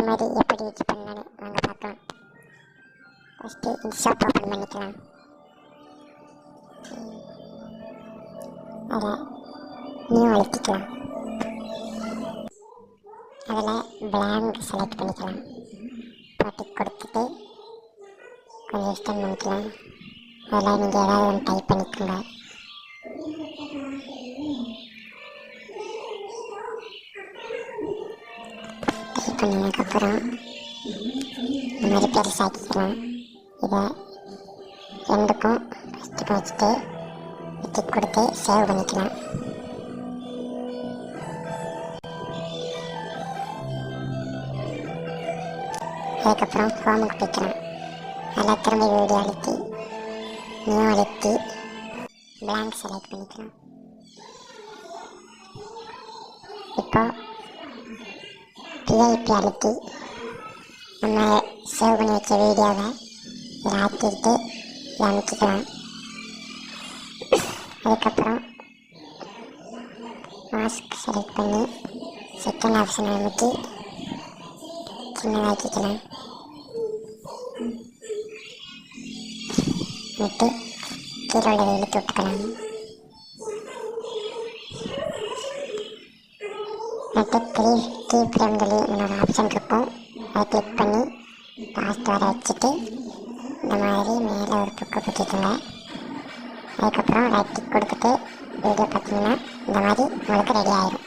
மாதிரி எப்படி யூஸ் பண்ணலான்னு வாங்க பார்க்கலாம். ஃபஸ்ட்டு இன்ஸ்டாப் ஓப்பன் பண்ணிக்கலாம். அதில் நியூ அழுத்திக்கலாம். அதில் blank செலக்ட் பண்ணிக்கலாம். டிக் கொடுத்துட்டு கொஞ்சம் எக்ஸ்டெண்ட் பண்ணிக்கலாம். அதில் நீங்கள் ஏதாவது ஒன்று டைப் பண்ணிக்கோங்க. டைப் பண்ணதுக்கப்புறம் இந்த மாதிரி பெருசாக்கிக்கலாம். இதை ரெண்டுக்கும் ஃபஸ்ட்டு வச்சுட்டு டிக் கொடுத்து சேவ் பண்ணிக்கலாம். அதுக்கப்புறம் ஹோமுக்கு போய்க்கலாம். அதில் திரும்ப வீடியோ அழுத்தி நியூ அழுத்தி blank செலக்ட் பண்ணிக்கலாம். இப்போ PIP அழுத்தி நம்ம சேவ் பண்ணி வச்ச வீடியோவை இதில் ஆக்கிட்டு இதை அமுக்கிக்கலாம். அதுக்கப்புறம் மாஸ்க் செலக்ட் பண்ணி செகண்ட் ஆப்ஷன் அமுக்கி சின்னதாக்கிக்கலாம். விட்டு கீழே உள்ளதை இழுத்து விட்டுக்கலாம். நட்டு கீ ஃப்ரேம் சொல்லி என்னோட ஆப்ஷன் இருக்கும். அதை கிளிக் பண்ணி லாஸ்ட் வர வச்சுட்டு இந்த மாதிரி மேலே ஒரு புக்கு குத்திக்கோங்க. அதுக்கப்புறம் ரைட் கிளிக் கொடுத்துட்டு வீடியோ பார்த்தீங்கன்னா இந்த மாதிரி உங்களுக்கு ரெடி ஆயிடும்.